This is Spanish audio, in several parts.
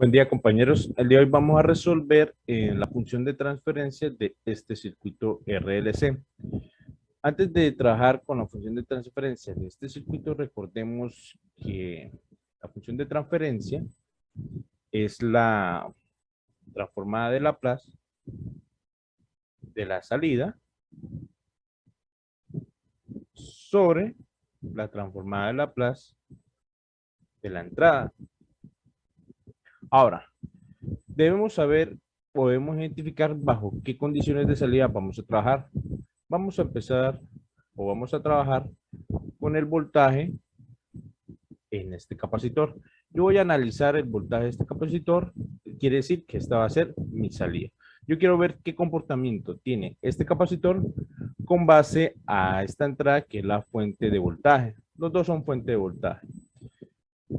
Buen día, compañeros. El día de hoy vamos a resolver la función de transferencia de este circuito RLC. Antes de trabajar con la función de transferencia de este circuito, recordemos que la función de transferencia es la transformada de Laplace de la salida sobre la transformada de Laplace de la entrada. Ahora, debemos saber, podemos identificar bajo qué condiciones de salida vamos a trabajar. Vamos a empezar o vamos a trabajar con el voltaje en este capacitor. Yo voy a analizar el voltaje de este capacitor, quiere decir que esta va a ser mi salida. Yo quiero ver qué comportamiento tiene este capacitor con base a esta entrada que es la fuente de voltaje. Los dos son fuente de voltaje.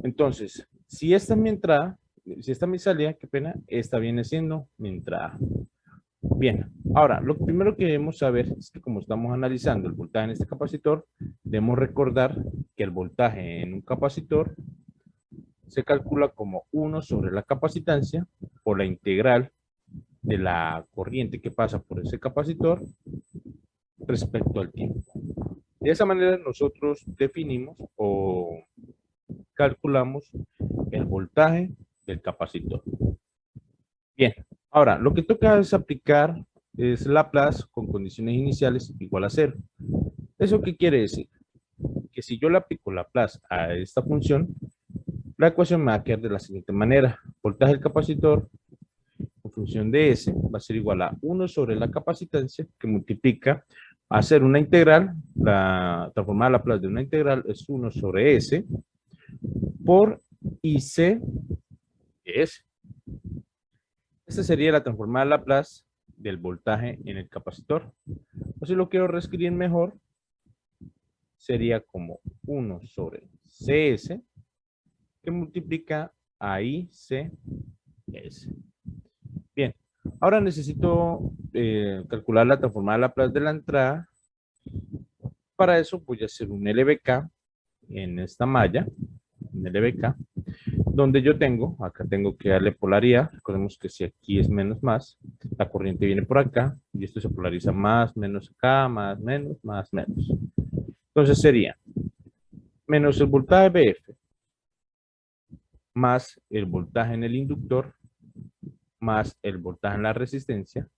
Entonces, si esta es mi entrada, si esta es mi salida, qué pena, esta viene siendo mi entrada. Bien, ahora, lo primero que debemos saber es que como estamos analizando el voltaje en este capacitor, debemos recordar que el voltaje en un capacitor se calcula como 1 sobre la capacitancia por la integral de la corriente que pasa por ese capacitor respecto al tiempo. De esa manera nosotros definimos o calculamos el voltaje del capacitor. Bien, ahora lo que toca es aplicar es Laplace con condiciones iniciales igual a 0. ¿Eso qué quiere decir? Que si yo le aplico Laplace a esta función, la ecuación me va a quedar de la siguiente manera. Voltaje del capacitor en función de S va a ser igual a 1 sobre la capacitancia que multiplica a hacer una integral, la transformada de Laplace de una integral es 1 sobre S por IC de S. Esta sería la transformada de Laplace del voltaje en el capacitor. O si lo quiero reescribir mejor, sería como 1 sobre CS que multiplica a ICS. Bien, ahora necesito calcular la transformada de Laplace de la entrada. Para eso voy a hacer un LBK en esta malla, un LBK, donde yo tengo, acá tengo que darle polaridad. Recordemos que si aquí es menos más, la corriente viene por acá y esto se polariza más, menos acá, más, menos, más, menos. Entonces sería menos el voltaje BF más el voltaje en el inductor más el voltaje en la resistencia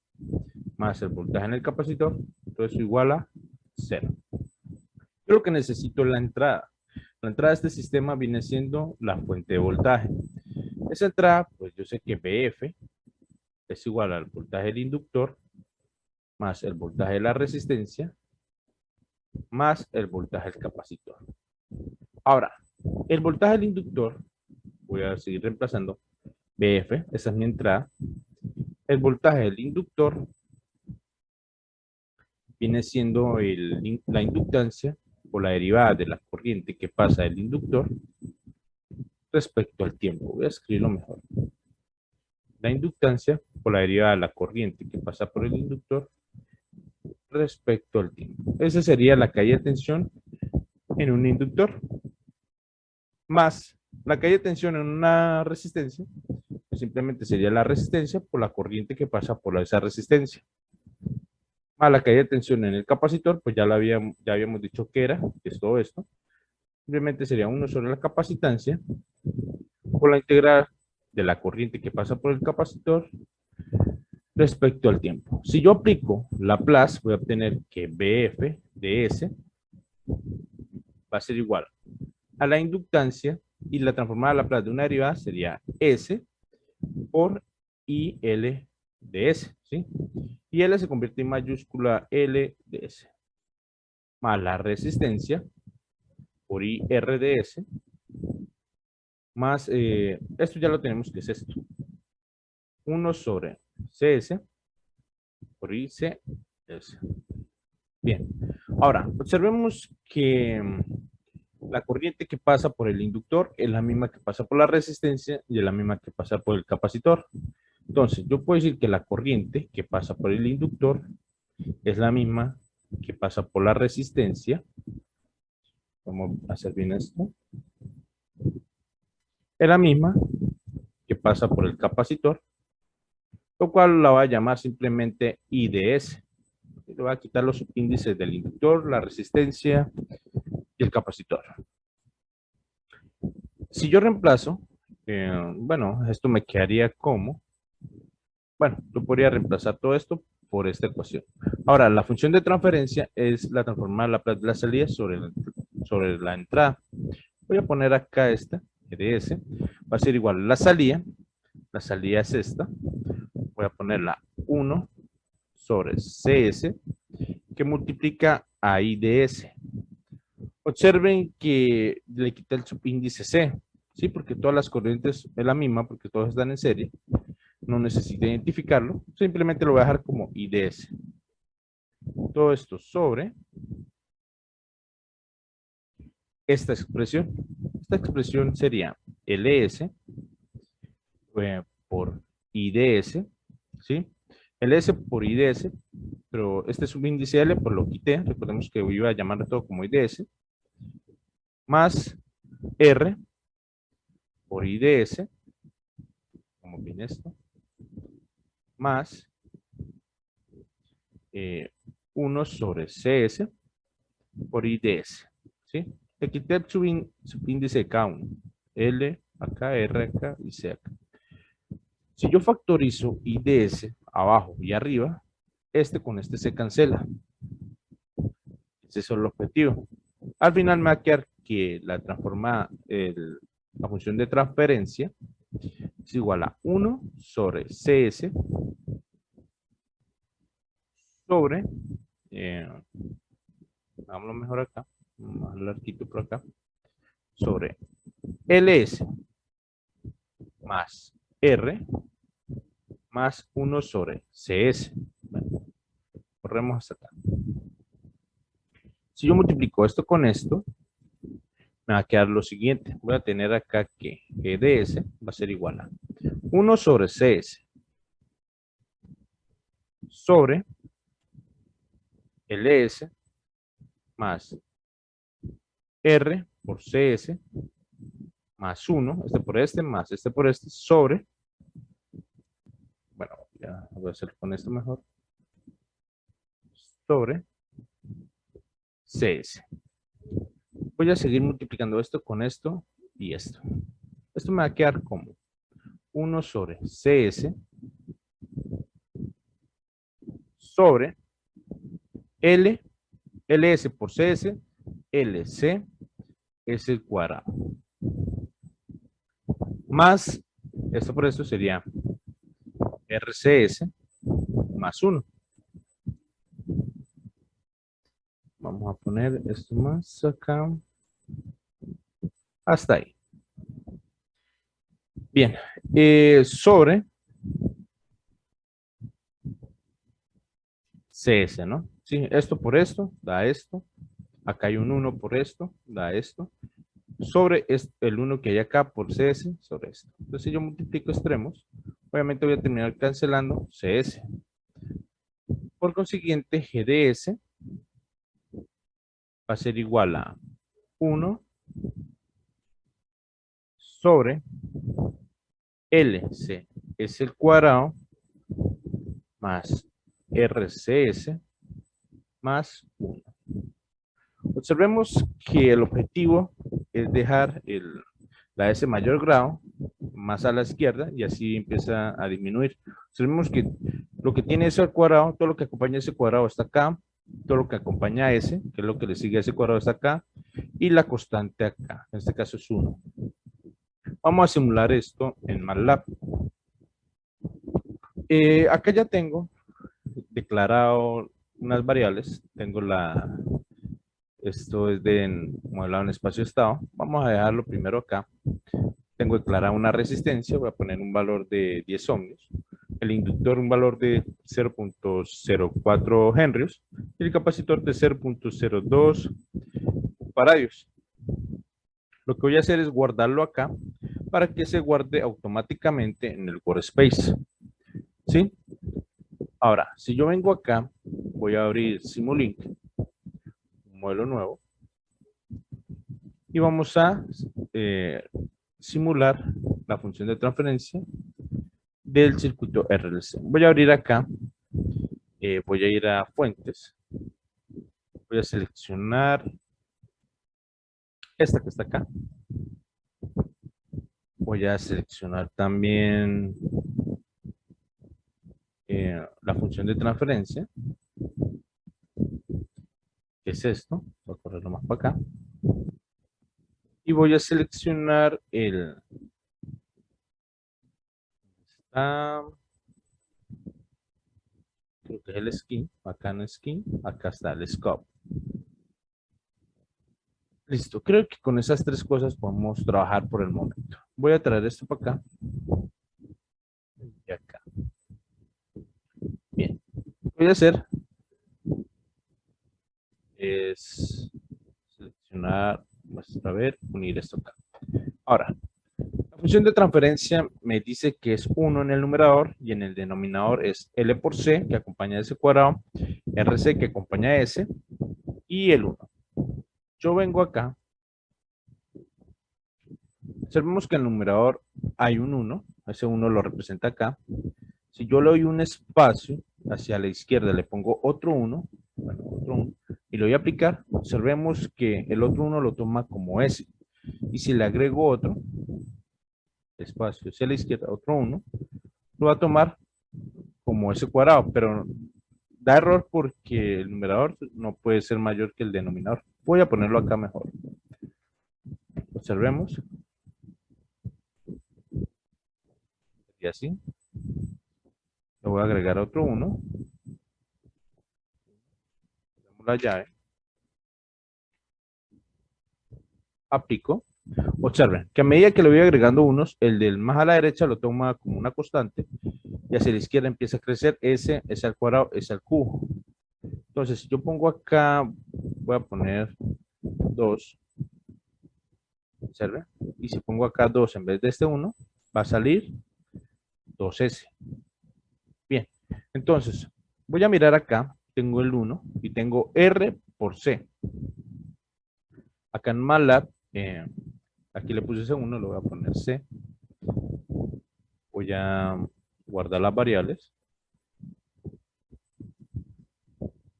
más el voltaje en el capacitor, todo eso igual a 0. Yo lo que necesito es la entrada. La entrada de este sistema viene siendo la fuente de voltaje. Esa entrada, pues yo sé que BF es igual al voltaje del inductor más el voltaje de la resistencia más el voltaje del capacitor. Ahora, el voltaje del inductor, voy a seguir reemplazando BF, esa es mi entrada. El voltaje del inductor viene siendo la inductancia o la derivada de la corriente que pasa del inductor respecto al tiempo. Voy a escribirlo mejor. La inductancia por la derivada de la corriente que pasa por el inductor respecto al tiempo. Esa sería la caída de tensión en un inductor. Más la caída de tensión en una resistencia, pues simplemente sería la resistencia por la corriente que pasa por esa resistencia. Más la caída de tensión en el capacitor, pues ya habíamos dicho que es todo esto. Simplemente sería 1 sobre la capacitancia por la integral de la corriente que pasa por el capacitor respecto al tiempo. Si yo aplico Laplace, voy a obtener que BF de S va a ser igual a la inductancia y la transformada de Laplace de una derivada sería S por IL de S, ¿sí? Y L se convierte en mayúscula L de S más la resistencia por IR de S más, esto ya lo tenemos que es esto, 1 sobre CS por ICS. Bien, ahora observemos que la corriente que pasa por el inductor es la misma que pasa por la resistencia y es la misma que pasa por el capacitor. Entonces, yo puedo decir que la corriente que pasa por el inductor es la misma que pasa por la resistencia. Vamos a hacer bien esto. Es la misma que pasa por el capacitor, lo cual la va a llamar simplemente IDS. Le voy a quitar los subíndices del inductor, la resistencia y el capacitor. Si yo reemplazo, bueno, esto me quedaría como, bueno, yo podría reemplazar todo esto por esta ecuación. Ahora, la función de transferencia es la transformada Laplace de la salida sobre la entrada. Voy a poner acá esta, EDS, va a ser igual a la salida es esta, voy a ponerla 1 sobre CS, que multiplica a IDS. Observen que le quita el subíndice C, ¿sí? Porque todas las corrientes es la misma, porque todas están en serie. No necesita identificarlo, simplemente lo voy a dejar como IDS. Todo esto sobre esta expresión. Esta expresión sería LS por IDS, ¿sí? LS por IDS, pero este subíndice L, pues lo quité. Recordemos que iba a llamarlo todo como IDS, más R por IDS, como viene esto, más 1 sobre CS por IDS, ¿sí? Le quité el subíndice de K1, L acá, R acá y C acá. Si yo factorizo IDS abajo y arriba, este con este se cancela. Ese es el objetivo. Al final me va a quedar que la la función de transferencia es igual a 1 sobre CS sobre, hagámoslo mejor acá, más larguito por acá, sobre LS más R más 1 sobre CS. Bueno, corremos hasta acá. Si yo multiplico esto con esto, me va a quedar lo siguiente. Voy a tener acá que GDS va a ser igual a 1 sobre CS sobre LS más R por CS más 1, más este por este, sobre, bueno, ya voy a hacer con esto mejor, sobre CS. Voy a seguir multiplicando esto con esto y esto. Esto me va a quedar como 1 sobre CS sobre LS por CS, LC es el cuadrado. Más, esto por esto sería RCS más 1. Vamos a poner esto más acá. Hasta ahí. Bien. Sobre CS, ¿no? Sí, esto por esto da esto. Acá hay un 1 por esto, da esto. Sobre el 1 que hay acá por CS sobre esto. Entonces, si yo multiplico extremos, obviamente voy a terminar cancelando CS. Por consiguiente, GDS va a ser igual a 1 sobre LC es el cuadrado más RCS más 1. Observemos que el objetivo es dejar la S mayor grado más a la izquierda y así empieza a disminuir. Observemos que lo que tiene S al cuadrado, todo lo que acompaña a ese cuadrado está acá, todo lo que acompaña a S, que es lo que le sigue a ese cuadrado, está acá, y la constante acá, en este caso es 1. Vamos a simular esto en MATLAB. Acá ya tengo declarado unas variables, tengo esto es de modelado en espacio-estado. Vamos a dejarlo primero acá. Tengo declarada una resistencia, voy a poner un valor de 10 ohmios. El inductor un valor de 0.04 henrios. Y el capacitor de 0.02 faradios. Lo que voy a hacer es guardarlo acá para que se guarde automáticamente en el workspace. ¿Sí? Ahora, si yo vengo acá, voy a abrir Simulink, un modelo nuevo, y vamos a simular la función de transferencia del circuito RLC. Voy a abrir acá, voy a ir a fuentes, voy a seleccionar esta que está acá. Voy a seleccionar también la función de transferencia, que es esto. Voy a correrlo más para acá. Y voy a seleccionar el... creo que es el skin. Acá en skin. Acá está el scope. Listo. Creo que con esas tres cosas podemos trabajar por el momento. Voy a traer esto para acá. Y acá. Bien. Voy a hacer es seleccionar, vamos a ver, unir esto acá. Ahora, la función de transferencia me dice que es 1 en el numerador y en el denominador es L por C, que acompaña a S cuadrado, RC, que acompaña a S, y el 1. Yo vengo acá. Observemos que en el numerador hay un 1, ese 1 lo representa acá. Si yo le doy un espacio hacia la izquierda, le pongo otro 1, bueno, otro 1, y lo voy a aplicar, observemos que el otro 1 lo toma como S. Y si le agrego otro espacio hacia la izquierda, otro 1, lo va a tomar como S cuadrado, pero da error porque el numerador no puede ser mayor que el denominador. Voy a ponerlo acá mejor. Observemos. Y así. Le voy a agregar otro 1. Damos la llave. Aplico. Observen que a medida que le voy agregando unos, el del más a la derecha lo toma como una constante y hacia la izquierda empieza a crecer S al cuadrado, S al cubo. Entonces, si yo pongo acá, voy a poner 2. Observen. Y si pongo acá 2 en vez de este 1, va a salir 2S. Bien. Entonces, voy a mirar acá. Tengo el 1 y tengo R por C. Acá en MATLAB, aquí le puse ese 1, lo voy a poner C. Voy a guardar las variables.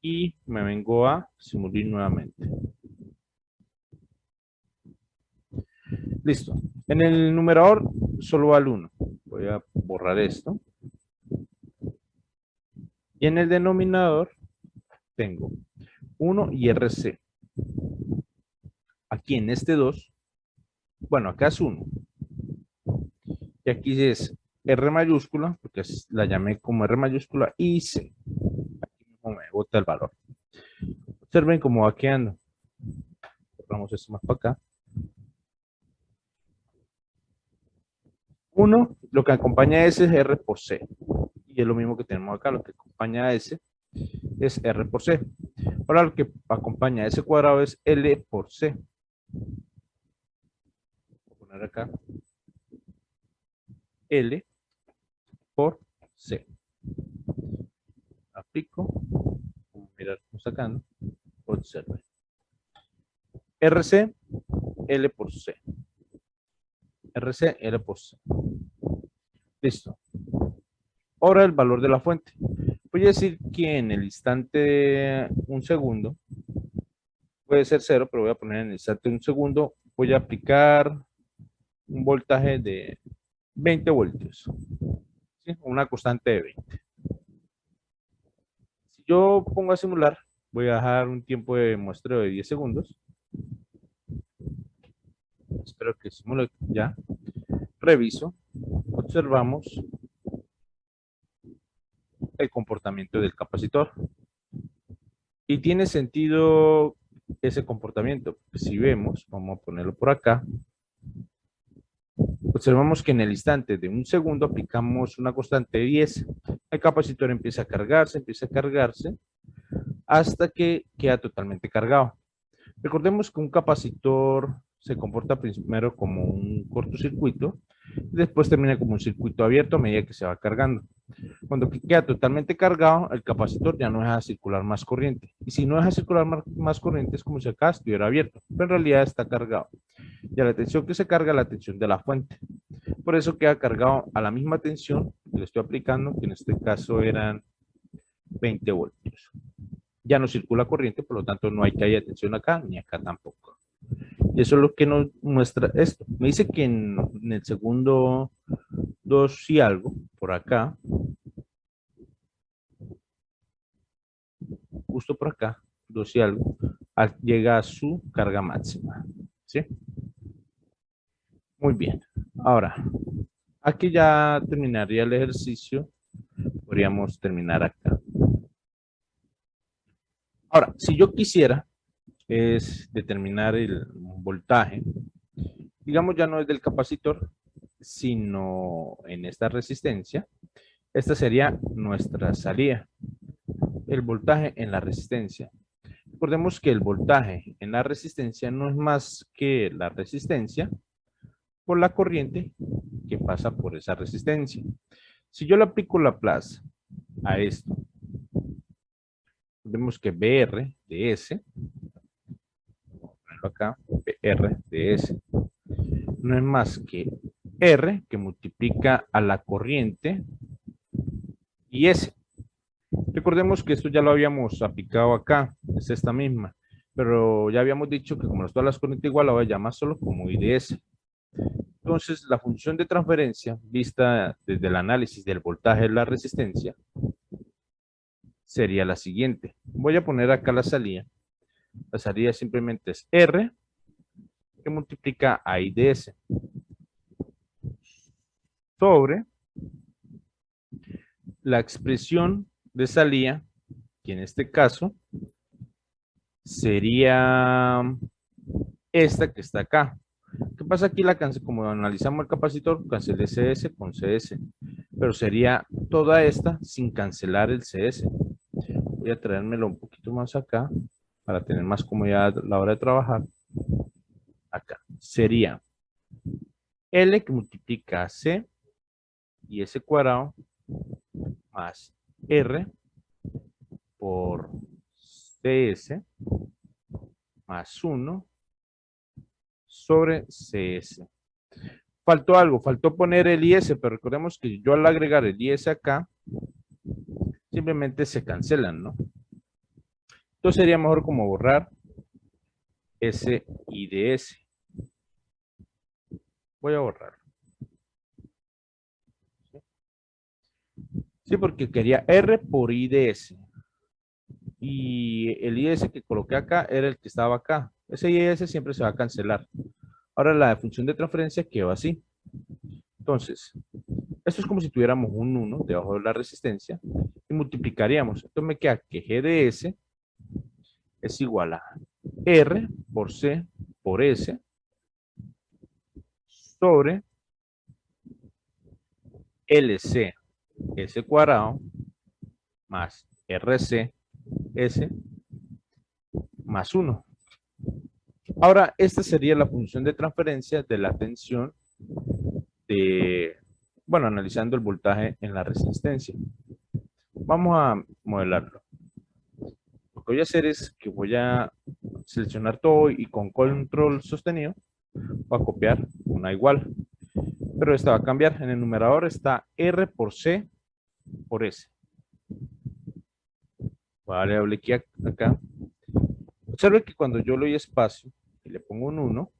Y me vengo a simular nuevamente. Listo. En el numerador solo va el 1. Voy a borrar esto. Y en el denominador tengo 1 y RC. Aquí en este 2, bueno, acá es 1. Y aquí es R mayúscula, porque la llamé como R mayúscula, y C. Aquí mismo me bota el valor. Observen cómo va quedando. Vamos esto más para acá. 1, lo que acompaña a S es R por C. Y es lo mismo que tenemos acá, lo que acompaña a S es R por C. Ahora lo que acompaña a S cuadrado es L por C. Voy a poner acá L por C. Aplico. Vamos a mirar cómo sacando. Observe. RC, L por C. RC, L por C. Listo. Ahora el valor de la fuente. Voy a decir que en el instante de un segundo, puede ser 0, pero voy a poner en el instante de un segundo, voy a aplicar un voltaje de 20 voltios. ¿Sí? Una constante de 20. Si yo pongo a simular, voy a dejar un tiempo de muestreo de 10 segundos. Espero que simule ya. Reviso. Observamos el comportamiento del capacitor. Y tiene sentido ese comportamiento. Si vemos, vamos a ponerlo por acá. Observamos que en el instante de un segundo aplicamos una constante de 10. El capacitor empieza a cargarse, hasta que queda totalmente cargado. Recordemos que un capacitor se comporta primero como un cortocircuito y después termina como un circuito abierto a medida que se va cargando. Cuando queda totalmente cargado, el capacitor ya no deja circular más corriente. Y si no deja circular más corriente es como si acá estuviera abierto, pero en realidad está cargado. Y a la tensión que se carga, la tensión de la fuente. Por eso queda cargado a la misma tensión que le estoy aplicando, que en este caso eran 20 voltios. Ya no circula corriente, por lo tanto no hay que haya tensión acá, ni acá tampoco. Y eso es lo que nos muestra esto. Me dice que en el segundo 2 y algo, por acá, justo por acá, 2 y algo, llega a su carga máxima. ¿Sí? Muy bien. Ahora, aquí ya terminaría el ejercicio. Podríamos terminar acá. Ahora, si yo quisiera es determinar el voltaje, digamos ya no es del capacitor, sino en esta resistencia, esta sería nuestra salida, el voltaje en la resistencia. Recordemos que el voltaje en la resistencia no es más que la resistencia por la corriente que pasa por esa resistencia. Si yo le aplico Laplace a esto, vemos que BR de S, acá, BR de S, no es más que R que multiplica a la corriente y S. Recordemos que esto ya lo habíamos aplicado acá, es esta misma, pero ya habíamos dicho que como todas las corrientes igual, la voy a llamar solo como I de S. Entonces, la función de transferencia, vista desde el análisis del voltaje de la resistencia, sería la siguiente. Voy a poner acá la salida. La salida simplemente es R, que multiplica a I de S, sobre la expresión de salida, que en este caso sería esta que está acá. ¿Qué pasa aquí? Como analizamos el capacitor, cancelé CS con CS, pero sería toda esta sin cancelar el CS. Voy a traérmelo un poquito más acá para tener más comodidad a la hora de trabajar. Acá sería L que multiplica a C y S cuadrado más R por CS más 1 sobre CS. Faltó algo, faltó poner el IS, pero recordemos que yo al agregar el IS acá, simplemente se cancelan, ¿no? Entonces sería mejor como borrar ese I de S. Voy a borrar. Sí, porque quería R por I de S. Y el IS que coloqué acá era el que estaba acá. Ese IS siempre se va a cancelar. Ahora la función de transferencia quedó así. Entonces, esto es como si tuviéramos un 1 debajo de la resistencia y multiplicaríamos. Entonces me queda que G de S es igual a R por C por S sobre LC S cuadrado más RC S más 1. Ahora, esta sería la función de transferencia de la tensión de, bueno, analizando el voltaje en la resistencia. Vamos a modelarlo. Lo que voy a hacer es que voy a seleccionar todo y con control sostenido voy a copiar una igual. Pero esta va a cambiar. En el numerador está R por C por S. Voy a darle doble clic acá. Observe que cuando yo le doy espacio y le pongo un 1,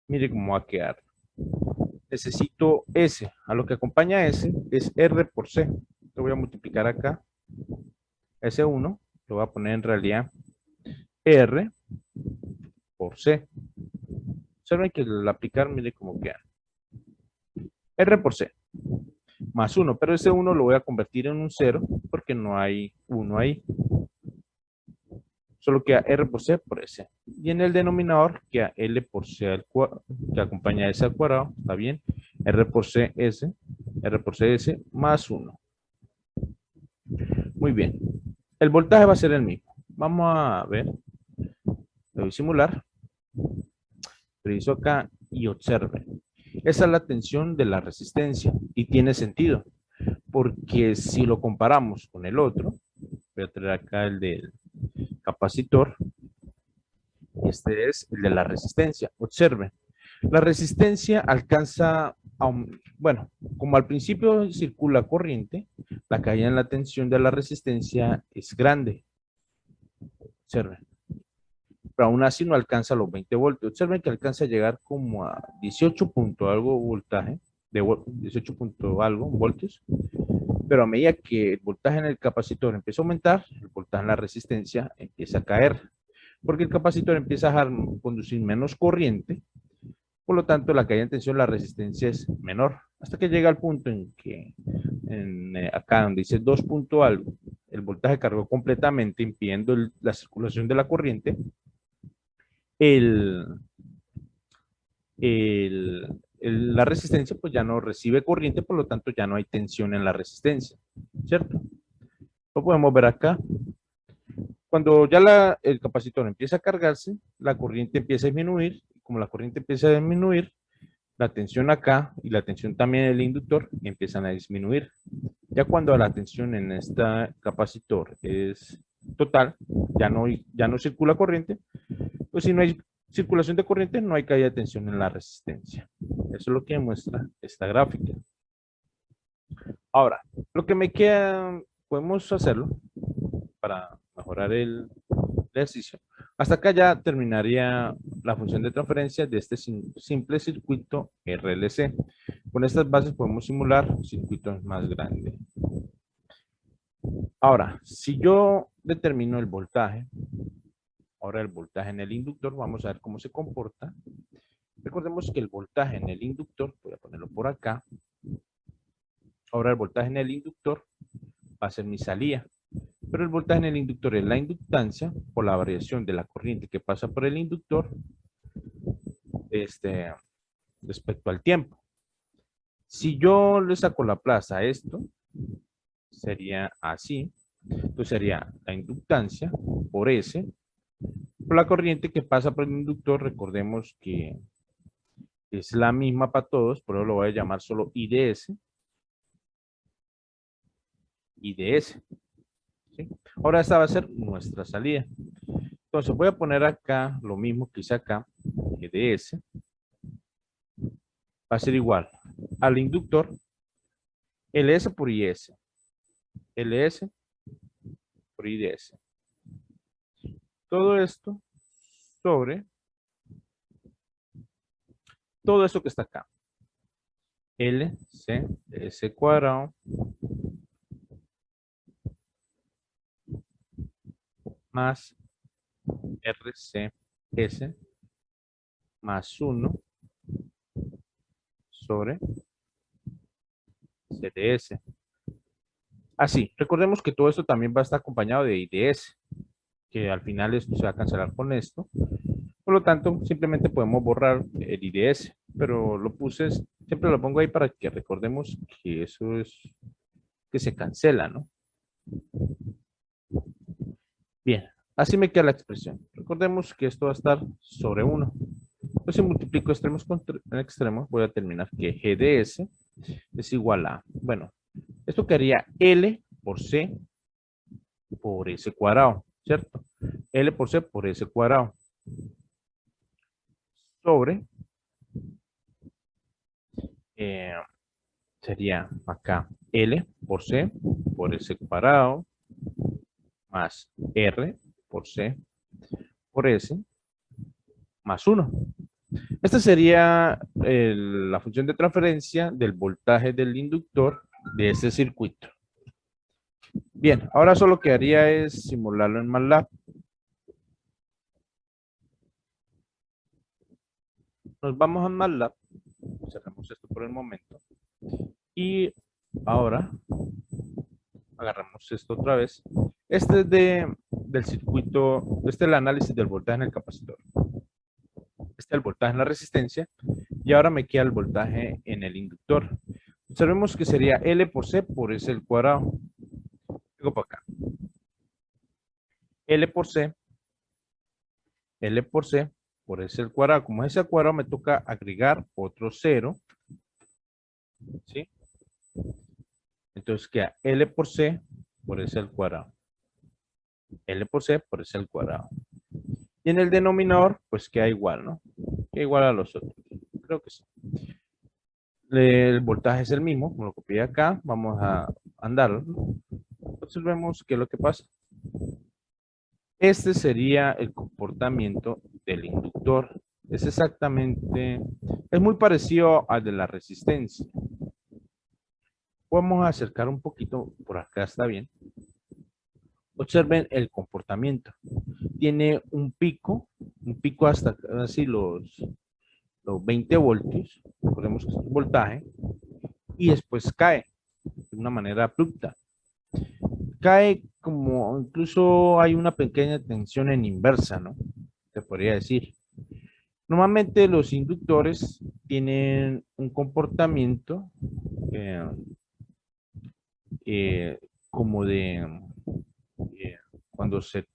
mire cómo va a quedar. Necesito S. A lo que acompaña S es R por C. Lo voy a multiplicar acá. S1 lo voy a poner en realidad R por C. Observen que al aplicar, mire cómo queda. R por C más 1, pero ese 1 lo voy a convertir en un 0 porque no hay 1 ahí. Solo queda R por C por S. Y en el denominador queda L por C al cuadrado, que acompaña a S al cuadrado, está bien. R por C S, R por C S más 1. Muy bien. El voltaje va a ser el mismo. Vamos a ver. Lo voy a simular. Reviso acá y observe. Esa es la tensión de la resistencia y tiene sentido. Porque si lo comparamos con el otro, voy a traer acá el del capacitor. Este es el de la resistencia. Observen. La resistencia alcanza bueno, como al principio circula corriente, la caída en la tensión de la resistencia es grande. Observen. Pero aún así no alcanza los 20 voltios. Observen que alcanza a llegar como a 18 punto algo voltaje, 18 punto algo voltios, pero a medida que el voltaje en el capacitor empieza a aumentar, el voltaje en la resistencia empieza a caer, porque el capacitor empieza a conducir menos corriente, por lo tanto la caída en tensión de la resistencia es menor, hasta que llega al punto en que, acá donde dice 2 punto algo, el voltaje cargó completamente, impidiendo la circulación de la corriente, el, la resistencia pues ya no recibe corriente, por lo tanto ya no hay tensión en la resistencia, ¿cierto? Lo podemos ver acá. Cuando ya el capacitor empieza a cargarse, la corriente empieza a disminuir. Como la corriente empieza a disminuir, la tensión acá y la tensión también del inductor empiezan a disminuir. Ya cuando la tensión en este capacitor es total, ya no circula corriente, pues si no hay circulación de corriente, no hay caída de tensión en la resistencia. Eso es lo que demuestra esta gráfica. Ahora, lo que me queda, podemos hacerlo para mejorar el ejercicio. Hasta acá ya terminaría la función de transferencia de este simple circuito RLC. Con estas bases podemos simular circuitos más grandes. Ahora, si yo determino el voltaje, ahora el voltaje en el inductor, vamos a ver cómo se comporta. Recordemos que el voltaje en el inductor, voy a ponerlo por acá. Ahora el voltaje en el inductor va a ser mi salida. Pero el voltaje en el inductor es la inductancia por la variación de la corriente que pasa por el inductor respecto al tiempo. Si yo le saco la plaza a esto, sería así. Entonces sería la inductancia por S, por la corriente que pasa por el inductor. Recordemos que es la misma para todos, pero lo voy a llamar solo IDS. IDS. ¿Sí? Ahora esta va a ser nuestra salida. Entonces voy a poner acá lo mismo que hice acá, IDS. Va a ser igual al inductor LS por IS. LS por IDS. Todo esto sobre todo eso que está acá. LC, S cuadrado, más RCS, más 1 sobre CDS. Así, recordemos que todo esto también va a estar acompañado de IDS, que al final esto se va a cancelar con esto. Por lo tanto, simplemente podemos borrar el IDS, pero lo puse, siempre lo pongo ahí para que recordemos que eso es, que se cancela, ¿no? Bien, así me queda la expresión. Recordemos que esto va a estar sobre 1. Pues si multiplico extremos con extremos, voy a terminar que GDS es igual a, bueno, esto quedaría L por C por S cuadrado, ¿cierto? L por C por S cuadrado. Sobre, sería acá L por C por S cuadrado más R por C por S más 1. Esta sería la función de transferencia del voltaje del inductor de este circuito. Bien, ahora solo quedaría es simularlo en MATLAB. Nos vamos a MATLAB, cerramos esto por el momento, y ahora agarramos esto otra vez. Este es del circuito, este es el análisis del voltaje en el capacitor. Este es el voltaje en la resistencia, y ahora me queda el voltaje en el inductor. Observemos que sería L por C por S al cuadrado. Digo para acá. L por C por S al cuadrado. Como es S al cuadrado, me toca agregar otro 0. ¿Sí? Entonces queda L por C por S al cuadrado. L por C por S al cuadrado. Y en el denominador, pues queda igual, ¿no? Queda igual a los otros. Creo que sí. El voltaje es el mismo, como lo copié acá, vamos a andarlo. Observemos qué es lo que pasa. Este sería el comportamiento del inductor. Es exactamente, es muy parecido al de la resistencia. Vamos a acercar un poquito, por acá está bien. Observen el comportamiento. Tiene un pico hasta casi los 20 voltios, recordemos que es un voltaje, y después cae de una manera abrupta. Cae como, incluso hay una pequeña tensión en inversa, ¿no? Se podría decir. Normalmente los inductores tienen un comportamiento eh, eh, como de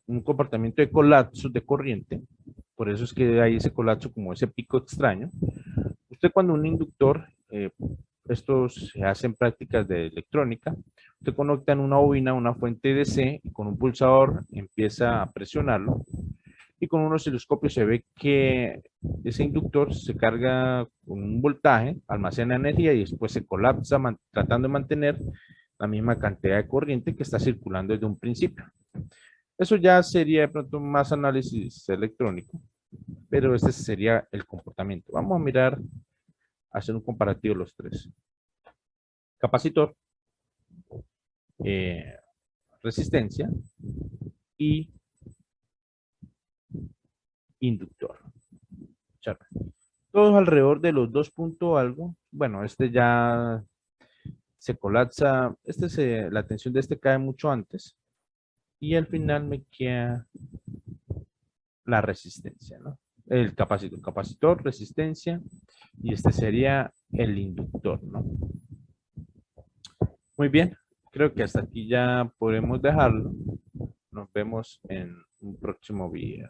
un comportamiento de colapso de corriente, por eso es que hay ese colapso como ese pico extraño. Usted cuando un inductor, estos se hacen prácticas de electrónica, usted conecta en una bobina una fuente DC y con un pulsador empieza a presionarlo y con un osciloscopio se ve que ese inductor se carga con un voltaje, almacena energía y después se colapsa tratando de mantener la misma cantidad de corriente que está circulando desde un principio. Eso ya sería de pronto más análisis electrónico, pero este sería el comportamiento. Vamos a mirar, hacer un comparativo de los tres. Capacitor, eh, resistencia y inductor. Todos alrededor de los 2 puntos algo. Bueno, este ya se colapsa. La tensión de este cae mucho antes. Y al final me queda la resistencia, ¿no? El capacitor, resistencia. Y este sería el inductor, ¿no? Muy bien. Creo que hasta aquí ya podemos dejarlo. Nos vemos en un próximo video.